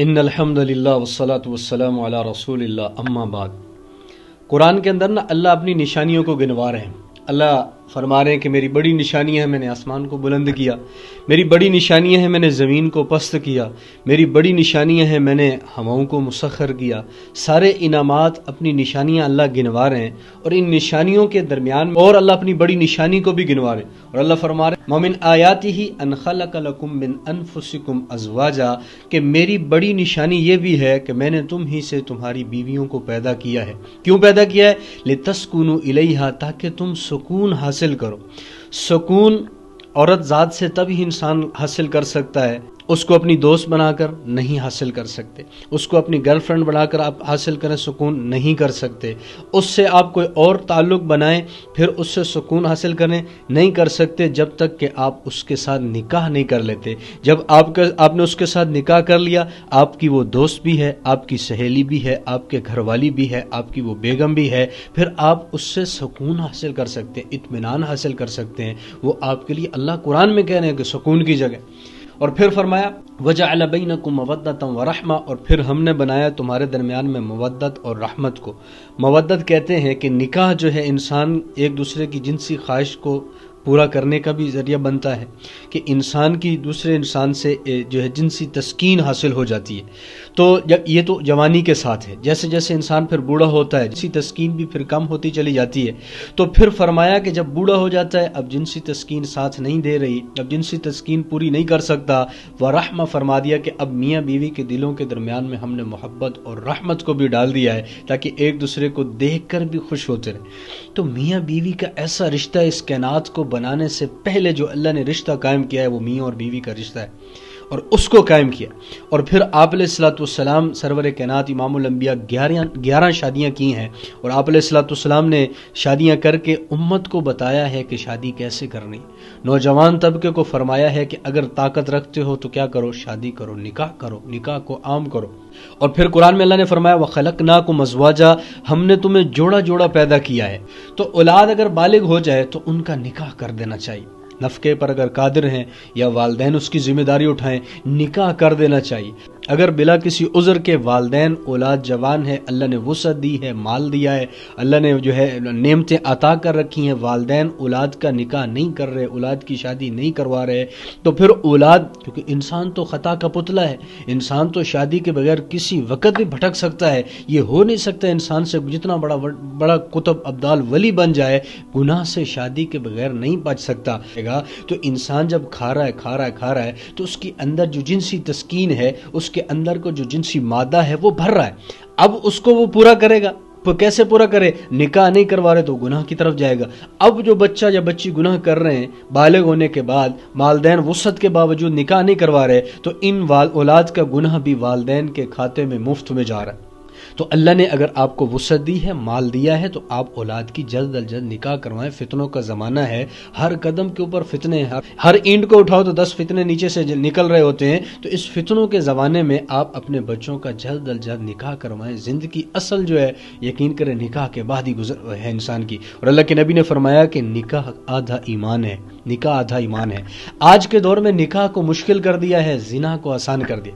ان الحمد للہ والصلاة والسلام علی رسول اللہ اما بعد۔ قرآن کے اندر اللہ اپنی نشانیوں کو گنوا رہے ہیں۔ اللہ فرما رہے ہیں کہ میری بڑی نشانی ہے میں نے آسمان کو بلند کیا، میری بڑی نشانیاں ہیں میں نے زمین کو پست کیا، میری بڑی نشانیاں ہیں میں نے ہواؤں کو مسخر کیا۔ سارے انعامات اپنی نشانیاں اللہ گنوا رہے ہیں، اور ان نشانیوں کے درمیان اور اللہ اپنی بڑی نشانی کو بھی گنوا رہے ہیں۔ اور اللہ فرما رہے ہیں وَمِنْ آیَاتِهِ أَنْ خَلَقَ لَكُم مِّنْ أَنفُسِكُمْ أَزْوَاجًا، کہ میری بڑی نشانی یہ بھی ہے کہ میں نے تم ہی سے تمہاری بیویوں کو پیدا کیا ہے۔ کیوں پیدا کیا ہے؟ لِتَسْكُنُوا إِلَيْهَا، تاکہ تم سکون حاصل کرو۔ سکون عورت ذات سے تب ہی انسان حاصل کر سکتا ہے، اس کو اپنی دوست بنا کر نہیں حاصل کر سکتے، اس کو اپنی گرل فرینڈ بنا کر آپ حاصل کریں سکون نہیں کر سکتے، اس سے آپ کوئی اور تعلق بنائیں پھر اس سے سکون حاصل کریں نہیں کر سکتے جب تک کہ آپ اس کے ساتھ نکاح نہیں کر لیتے۔ جب آپ نے اس کے ساتھ نکاح کر لیا، آپ کی وہ دوست بھی ہے، آپ کی سہیلی بھی ہے، آپ کے گھر والی بھی ہے، آپ کی وہ بیگم بھی ہے، پھر آپ اس سے سکون حاصل کر سکتے ہیں، اطمینان حاصل کر سکتے ہیں۔ وہ آپ کے لیے اللہ قرآن میں کہہ رہے ہیں کہ سکون کی جگہ۔ اور پھر فرمایا وَجَعَلَ بَيْنَكُمْ مَوَدَّةً وَرَحْمَةً، اور پھر ہم نے بنایا تمہارے درمیان میں مودت اور رحمت کو۔ مودت کہتے ہیں کہ نکاح جو ہے انسان ایک دوسرے کی جنسی خواہش کو پورا کرنے کا بھی ذریعہ بنتا ہے، کہ انسان کی دوسرے انسان سے جو ہے جنسی تسکین حاصل ہو جاتی ہے۔ تو یہ تو جوانی کے ساتھ ہے، جیسے جیسے انسان پھر بوڑھا ہوتا ہے جنسی تسکین بھی پھر کم ہوتی چلی جاتی ہے۔ تو پھر فرمایا کہ جب بوڑھا ہو جاتا ہے اب جنسی تسکین ساتھ نہیں دے رہی، اب جنسی تسکین پوری نہیں کر سکتا، ورحمہ فرما دیا کہ اب میاں بیوی کے دلوں کے درمیان میں ہم نے محبت اور رحمت کو بھی ڈال دیا ہے، تاکہ ایک دوسرے کو دیکھ کر بھی خوش ہوتے رہیں۔ تو میاں بیوی کا ایسا رشتہ اس کائنات کو بنانے سے پہلے جو اللہ نے رشتہ قائم کیا ہے وہ میاں اور بیوی کا رشتہ ہے، اور اس کو قائم کیا۔ اور پھر آپ علیہ الصلوۃ والسلام سرور کائنات امام الانبیاء 11 شادیاں کی ہیں، اور آپ علیہ الصلوۃ والسلام نے شادیاں کر کے امت کو بتایا ہے کہ شادی کیسے کرنی۔ نوجوان طبقے کو فرمایا ہے کہ اگر طاقت رکھتے ہو تو کیا کرو، شادی کرو، نکاح کو عام کرو۔ اور پھر قرآن میں اللہ نے فرمایا وَخَلَقْنَاكُمْ أَزْوَاجًا، ہم نے تمہیں جوڑا جوڑا پیدا کیا ہے۔ تو اولاد اگر بالغ ہو جائے تو ان کا نکاح کر دینا چاہیے، نفقے پر اگر قادر ہیں یا والدین اس کی ذمہ داری اٹھائیں، نکاح کر دینا چاہیے۔ اگر بلا کسی عذر کے والدین اولاد جوان ہے، اللہ نے وسعت دی ہے، مال دیا ہے، اللہ نے جو ہے نعمتیں عطا کر رکھی ہیں، والدین اولاد کا نکاح نہیں کر رہے، اولاد کی شادی نہیں کروا رہے، تو پھر اولاد، کیونکہ انسان تو خطا کا پتلا ہے، انسان تو شادی کے بغیر کسی وقت بھی بھٹک سکتا ہے۔ یہ ہو نہیں سکتا انسان سے جتنا بڑا قطب ابدال ولی بن جائے، گناہ سے شادی کے بغیر نہیں بچ سکتا۔ تو انسان جب کھا رہا ہے تو اس کے اندر جو جنسی تسکین ہے، اس کے اندر کو جو جنسی مادہ ہے وہ بھر رہا ہے، اب اس کو وہ پورا کرے گا۔ کیسے پورا کرے؟ نکاح نہیں کروا رہے تو گناہ کی طرف جائے گا۔ اب جو بچہ یا بچی گناہ کر رہے ہیں بالغ ہونے کے بعد، والدین وسعت کے باوجود نکاح نہیں کروا رہے، تو ان اولاد کا گناہ بھی والدین کے کھاتے میں مفت میں جا رہا ہے۔ تو اللہ نے اگر آپ کو وسعت دی ہے، مال دیا ہے، تو آپ اولاد کی جلد از جلد نکاح کروائیں۔ فتنوں کا زمانہ ہے، ہر قدم کے اوپر فتنے ہیں، ہر اینٹ کو اٹھاؤ تو 10 فتنے نیچے سے نکل رہے ہوتے ہیں۔ تو اس فتنوں کے زمانے میں آپ اپنے بچوں کا جلد از جلد نکاح کروائیں۔ زندگی اصل جو ہے یقین کریں نکاح کے بعد ہی گزر ہے انسان کی، اور اللہ کے نبی نے فرمایا کہ نکاح آدھا ایمان ہے، نکاح آدھا ایمان ہے۔ آج کے دور میں نکاح کو مشکل کر دیا ہے، زنا کو آسان کر دیا۔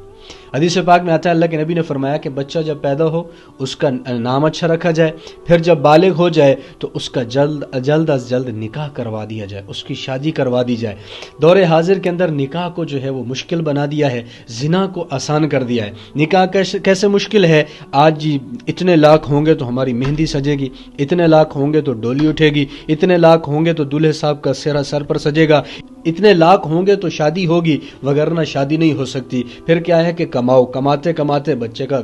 حدیث پاک میں آتا ہے اللہ کے نبی نے فرمایا کہ بچہ جب پیدا ہو اس کا نام اچھا رکھا جائے، پھر جب بالغ ہو جائے تو اس کا جلد از جلد نکاح کروا دیا جائے، اس کی شادی کروا دی جائے۔ دور حاضر کے اندر نکاح کو جو ہے وہ مشکل بنا دیا ہے، زنا کو آسان کر دیا ہے۔ نکاح کیسے مشکل ہے؟ آج جی اتنے لاکھ ہوں گے تو ہماری مہندی سجے گی، اتنے لاکھ ہوں گے تو ڈولی اٹھے گی، اتنے لاکھ ہوں گے تو دولہے صاحب کا سہرا سر پر سجے گا، اتنے لاکھ ہوں گے تو شادی ہوگی، وگرنہ شادی نہیں ہو سکتی۔ پھر کیا ہے کہ کماتے بچے کا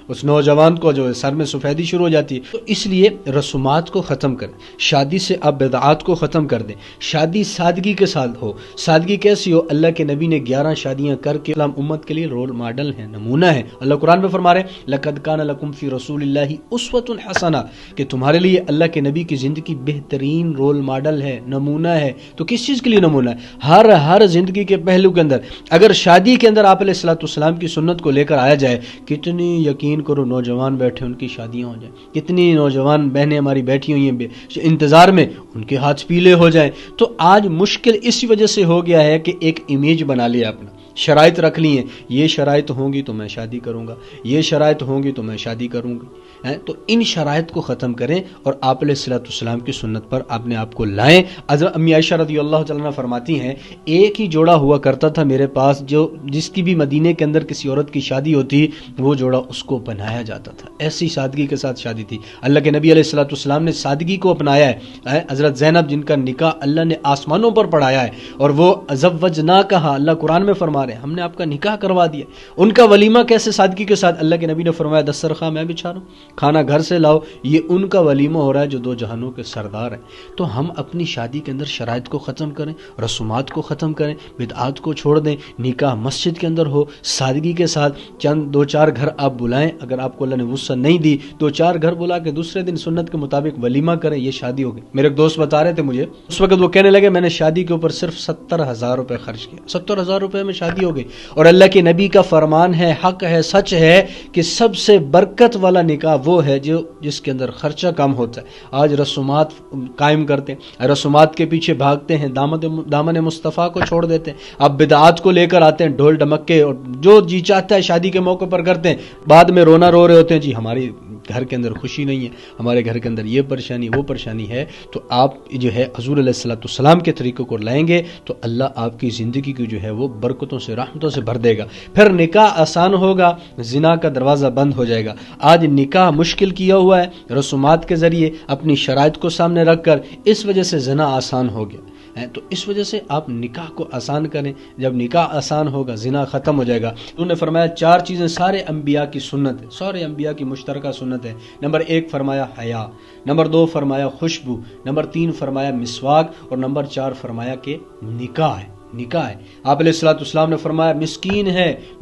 اس نوجوان کو جو سر میں سفیدی شروع ہو جاتی ہے۔ تو اس لیے رسومات کو ختم کریں، شادی سے آپ بدعات کو ختم کر دیں، شادی سادگی کے ساتھ ہو۔ سادگی کیسی ہو؟ اللہ کے نبی نے 11 شادیاں کر کے اسلام امت کے لیے رول ماڈل ہیں، نمونہ ہے۔ اللہ قرآن میں فرما رہے ہیں لَقَدْ كَانَ لَكُمْ فِي رَسُولِ اللَّهِ أُسْوَةٌ حَسَنَةٌ، کہ تمہارے لیے اللہ کے نبی کی زندگی بہترین رول ماڈل ہے، نمونہ ہے۔ تو کس چیز کے لیے نمونہ ہے؟ ہر زندگی کے پہلو کے اندر اگر شادی کے اندر آپ علیہ الصلوۃ والسلام کی سنت کو لے کر آیا جائے، کتنی یقین کرو نوجوان بیٹھے ان کی شادیاں ہو جائیں، کتنی نوجوان بہنیں ہماری بیٹھی ہوئی ہیں انتظار میں، ان کے ہاتھ پیلے ہو جائیں۔ تو آج مشکل اسی وجہ سے ہو گیا ہے کہ ایک امیج بنا لیا اپنا، شرائط رکھ لی ہیں، یہ شرائط ہوں گی تو میں شادی کروں گا، یہ شرائط ہوں گی تو میں شادی کروں گی، تو ان شرائط کو ختم کریں اور آپ علیہ الصلوۃ والسلام کی سنت پر اپنے آپ کو لائیں۔ حضرت امی عائشہ رضی اللہ تعالیٰ عنہ فرماتی ہیں ایک ہی جوڑا ہوا کرتا تھا میرے پاس، جو جس کی بھی مدینے کے اندر کسی عورت کی شادی ہوتی وہ جوڑا اس کو بنایا جاتا تھا، ایسی سادگی کے ساتھ شادی تھی۔ اللہ کے نبی علیہ الصلوۃ والسلام نے سادگی کو اپنایا ہے۔ حضرت زینب جن کا نکاح اللہ نے آسمانوں پر پڑھایا ہے، اور وہ زوجناکہا، اللہ قرآن میں فرما رہے ہیں ہم نے آپ کا نکاح کروا دیا، ان کا ولیمہ کیسے سادگی کے ساتھ، اللہ کے نبی نے فرمایا دسترخواں میں بچھا رہا ہوں، کھانا گھر سے لاؤ، یہ ان کا ولیمہ ہو رہا ہے جو دو جہانوں کے سردار ہیں۔ تو ہم اپنی شادی کے اندر شرائط کو ختم کریں، رسومات کو ختم کریں، بدعات کو چھوڑ دیں، نکاح مسجد کے اندر ہو سادگی کے ساتھ، چند دو چار گھر آپ بلائیں، اگر آپ کو اللہ نے وسعت نہیں دی دو چار گھر بلا کے دوسرے دن سنت کے مطابق ولیمہ کریں، یہ شادی ہوگی۔ میرے ایک دوست بتا رہے تھے مجھے، اس وقت وہ کہنے لگے میں نے شادی کے اوپر صرف 70,000 روپے خرچ کیا، 70,000 روپے میں شادی ہو گئی، اور اللہ کے نبی کا فرمان ہے، حق ہے، سچ ہے کہ سب سے برکت والا نکاح وہ ہے جس کے اندر خرچہ کم ہوتا ہے۔ آج رسومات قائم کرتے ہیں، رسومات کے پیچھے بھاگتے ہیں، دامن مصطفیٰ کو چھوڑ دیتے ہیں، اب بدعات کو لے کر آتے ہیں، ڈھول ڈمکے اور جو جی چاہتا ہے شادی کے موقع پر کرتے ہیں، بعد میں رونا رو رہے ہوتے ہیں جی ہماری گھر کے اندر خوشی نہیں ہے، ہمارے گھر کے اندر یہ پریشانی وہ پریشانی ہے۔ تو آپ جو ہے حضور علیہ الصلوۃ والسلام کے طریقوں کو لائیں گے تو اللہ آپ کی زندگی کی جو ہے وہ برکتوں سے رحمتوں سے بھر دے گا، پھر نکاح آسان ہوگا، زنا کا دروازہ بند ہو جائے گا۔ آج نکاح مشکل کیا ہوا ہے رسومات کے ذریعے اپنی شرائط کو سامنے رکھ کر، اس وجہ سے زنا آسان ہو گیا ہے۔ تو اس وجہ سے آپ نکاح کو آسان کریں، جب نکاح آسان ہوگا زنا ختم ہو جائے گا۔ انہوں نے فرمایا چار چیزیں سارے انبیاء کی سنت ہے، سارے انبیاء کی مشترکہ سنت ہے۔ نمبر 1 فرمایا حیا، نمبر 2 فرمایا خوشبو، نمبر 3 فرمایا مسواک، اور نمبر 4 فرمایا کہ نکاح ہے، نکاح ہے۔ آپ علیہ الصلوۃ والسلام نے فرمایا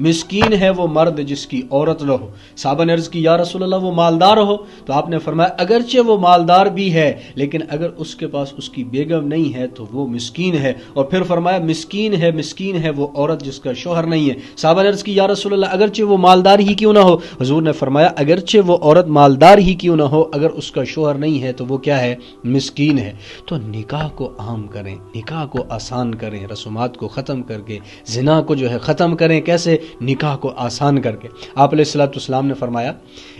مسکین ہے وہ مرد جس کی عورت نہ ہو۔ صحابہ نے عرض کی یا رسول اللہ وہ مالدار ہو؟ تو آپ نے فرمایا اگرچہ وہ مالدار بھی ہے لیکن اگر اس کے پاس اس کی بیگم نہیں ہے تو وہ مسکین ہے۔ اور پھر فرمایا مسکین ہے وہ عورت جس کا شوہر نہیں ہے۔ صحابہ نے عرض کی یا رسول اللہ اگرچہ وہ مالدار ہی کیوں نہ ہو؟ حضور نے فرمایا اگرچہ وہ عورت مالدار ہی کیوں نہ ہو، اگر اس کا شوہر نہیں ہے تو وہ کیا ہے؟ مسکین ہے۔ تو نکاح کو عام کریں، نکاح کو آسان کریں، رسومات کو ختم کر کے، زنا کو جو ہے ختم کریں۔ کیسے؟ نکاح کو آسان کر کے۔ آپ علیہ الصلوۃ والسلام نے فرمایا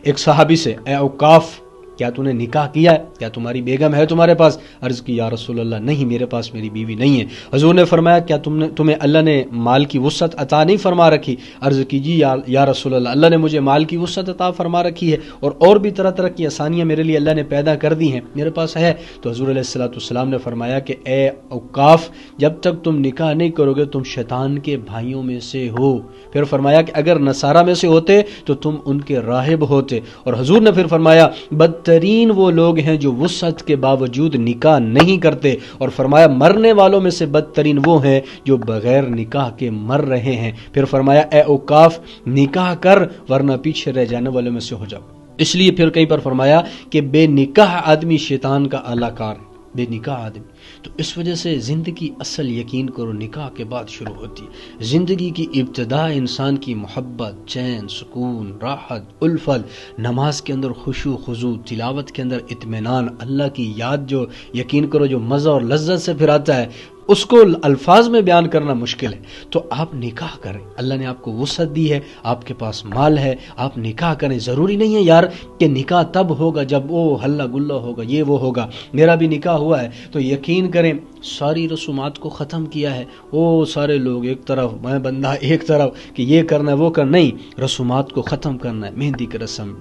ایک صحابی سے، اے اوقاف کیا تو نے نکاح کیا ہے؟ کیا تمہاری بیگم ہے تمہارے پاس؟ عرض کی یا رسول اللہ نہیں، میرے پاس میری بیوی نہیں ہے۔ حضور نے فرمایا کیا تمہیں اللہ نے مال کی وسعت عطا نہیں فرما رکھی؟ عرض کی جی یا رسول اللہ، اللہ نے مجھے مال کی وسعت عطا فرما رکھی ہے اور بھی طرح طرح کی آسانیاں میرے لیے اللہ نے پیدا کر دی ہیں، میرے پاس ہے۔ تو حضور علیہ الصلوۃ والسلام نے فرمایا کہ اے اوقاف جب تک تم نکاح نہیں کرو گے تم شیطان کے بھائیوں میں سے ہو۔ پھر فرمایا کہ اگر نصارہ میں سے ہوتے تو تم ان کے راہب ہوتے۔ اور حضور نے پھر فرمایا بدترین وہ لوگ ہیں جو وسعت کے باوجود نکاح نہیں کرتے، اور فرمایا مرنے والوں میں سے بدترین وہ ہیں جو بغیر نکاح کے مر رہے ہیں۔ پھر فرمایا اے اوقاف نکاح کر ورنہ پیچھے رہ جانے والوں میں سے ہو جاؤ۔ اس لیے پھر کہیں پر فرمایا کہ بے نکاح آدمی شیطان کا اعلی کار ہے، بے نکاح آدمی۔ تو اس وجہ سے زندگی اصل یقین کرو نکاح کے بعد شروع ہوتی ہے۔ زندگی کی ابتدا انسان کی محبت، چین، سکون، راحت، الفت، نماز کے اندر خشوع خضوع، تلاوت کے اندر اطمینان، اللہ کی یاد جو یقین کرو جو مزہ اور لذت سے پھر آتا ہے اس کو الفاظ میں بیان کرنا مشکل ہے۔ تو آپ نکاح کریں، اللہ نے آپ کو وسعت دی ہے، آپ کے پاس مال ہے، آپ نکاح کریں۔ ضروری نہیں ہے یار کہ نکاح تب ہوگا جب وہ ہلہ گلہ ہوگا، یہ وہ ہوگا۔ میرا بھی نکاح ہوا ہے تو یقین کریں ساری رسومات کو ختم کیا ہے، وہ سارے لوگ ایک طرف میں بندہ ایک طرف کہ یہ کرنا ہے وہ کرنا، نہیں، رسومات کو ختم کرنا ہے۔ مہندی کی رسم،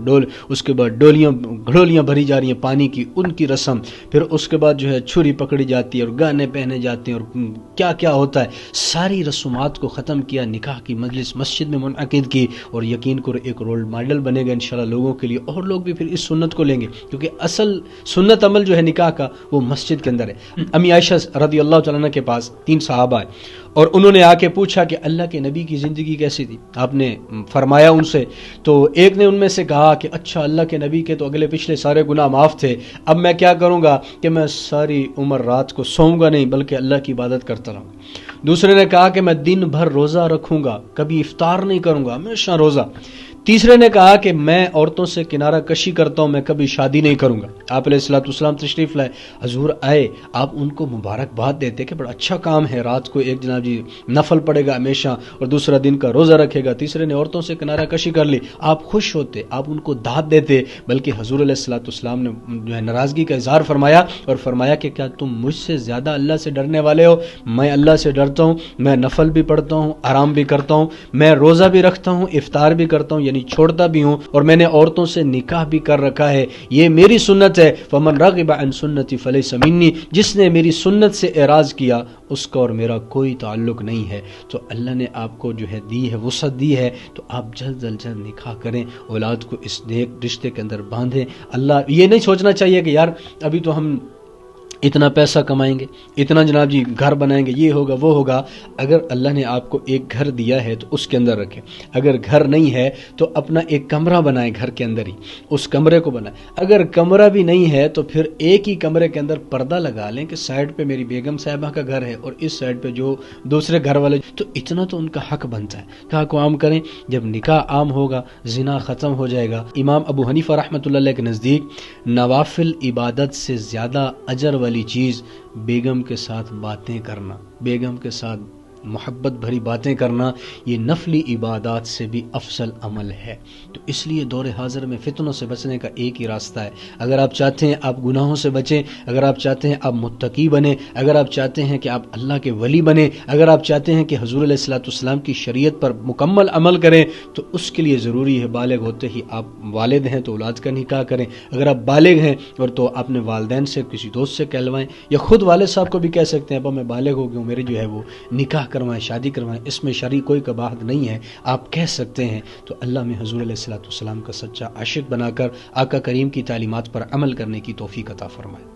اس کے بعد گھڑولیاں بھری جا رہی ہیں پانی کی، ان کی رسم، پھر اس کے بعد جو ہے چھری پکڑی جاتی ہے اور گانے پہنے جاتے ہیں اور کیا کیا ہوتا ہے، ساری رسومات کو ختم کیا، نکاح کی مجلس مسجد میں منعقد کی، اور یقین کرو ایک رول ماڈل بنے گا انشاءاللہ لوگوں کے لیے، اور لوگ بھی پھر اس سنت کو لیں گے کیونکہ اصل سنت عمل جو ہے نکاح کا وہ مسجد کے اندر ہے۔ امی عائشہ رضی اللہ تعالیٰ عنہ کے پاس 3 صحابہ ہیں اور انہوں نے آ کے پوچھا کہ اللہ کے نبی کی زندگی کیسی تھی؟ آپ نے فرمایا ان سے، تو ایک نے ان میں سے کہا کہ اچھا اللہ کے نبی کے تو اگلے پچھلے سارے گناہ معاف تھے، اب میں کیا کروں گا کہ میں ساری عمر رات کو سوؤں گا نہیں بلکہ اللہ کی عبادت کرتا رہوں گا۔ دوسرے نے کہا کہ میں دن بھر روزہ رکھوں گا، کبھی افطار نہیں کروں گا، ہمیشہ روزہ۔ تیسرے نے کہا کہ میں عورتوں سے کنارہ کشی کرتا ہوں، میں کبھی شادی نہیں کروں گا۔ آپ علیہ الصلوۃ والسلام تشریف لائے، حضور آئے، آپ ان کو مبارکباد دیتے کہ بڑا اچھا کام ہے، رات کو ایک جناب جی نفل پڑے گا ہمیشہ اور دوسرا دن کا روزہ رکھے گا۔ تیسرے نے عورتوں سے کنارہ کشی کر لی، آپ خوش ہوتے، آپ ان کو داد دیتے، بلکہ حضور علیہ الصلوۃ والسلام نے جو ہے ناراضگی کا اظہار فرمایا اور فرمایا کہ کیا تم مجھ سے زیادہ اللہ سے ڈرنے والے ہو؟ میں اللہ سے ڈرتا ہوں، میں نفل بھی پڑھتا ہوں، آرام بھی کرتا ہوں، میں روزہ بھی رکھتا ہوں، افطار بھی کرتا ہوں، یعنی چھوڑتا بھی ہوں، اور میں نے عورتوں سے نکاح بھی کر رکھا ہے، یہ میری سنت ہے۔ فمن رغب عن سنتی فلیس منی، جس نے میری سنت سے اعراض کیا اس کا اور میرا کوئی تعلق نہیں ہے۔ تو اللہ نے آپ کو جو ہے دی ہے، وسعت دی ہے، تو آپ جلد از جلد نکاح کریں، اولاد کو اس نیک رشتے کے اندر باندھیں۔ اللہ یہ نہیں سوچنا چاہیے کہ یار ابھی تو ہم اتنا پیسہ کمائیں گے، اتنا جناب جی گھر بنائیں گے، یہ ہوگا وہ ہوگا۔ اگر اللہ نے آپ کو ایک گھر دیا ہے تو اس کے اندر رکھیں، اگر گھر نہیں ہے تو اپنا ایک کمرہ بنائیں، گھر کے اندر ہی اس کمرے کو بنائیں۔ اگر کمرہ بھی نہیں ہے تو پھر ایک ہی کمرے کے اندر پردہ لگا لیں کہ سائڈ پہ میری بیگم صاحبہ کا گھر ہے اور اس سائڈ پہ جو دوسرے گھر والے، تو اتنا تو ان کا حق بنتا ہے کہ حق کو عام کریں۔ جب نکاح عام ہوگا زنا ختم ہو جائے گا۔ امام ابو حنیفہ رحمۃ اللہ علیہ کے نزدیک نوافل عبادت سے زیادہ اجر والی چیز بیگم کے ساتھ باتیں کرنا، بیگم کے ساتھ محبت بھری باتیں کرنا، یہ نفلی عبادات سے بھی افضل عمل ہے۔ تو اس لیے دور حاضر میں فتنوں سے بچنے کا ایک ہی راستہ ہے۔ اگر آپ چاہتے ہیں آپ گناہوں سے بچیں، اگر آپ چاہتے ہیں آپ متقی بنیں، اگر آپ چاہتے ہیں کہ آپ اللہ کے ولی بنیں، اگر آپ چاہتے ہیں کہ حضور علیہ الصلوۃ والسلام کی شریعت پر مکمل عمل کریں، تو اس کے لیے ضروری ہے بالغ ہوتے ہی آپ والد ہیں تو اولاد کا نکاح کریں، اگر آپ بالغ ہیں اور تو اپنے والدین سے کسی دوست سے کہلوائیں، یا خود والد صاحب کو بھی کہہ سکتے ہیں ابا میں بالغ ہو گیا ہوں، میرے جو ہے وہ نکاح کروائیں، شادی کروائیں، اس میں شرعی کوئی قباحت نہیں ہے، آپ کہہ سکتے ہیں۔ تو اللہ میں حضور علیہ الصلوۃ والسلام کا سچا عاشق بنا کر آقا کریم کی تعلیمات پر عمل کرنے کی توفیق عطا فرمائے۔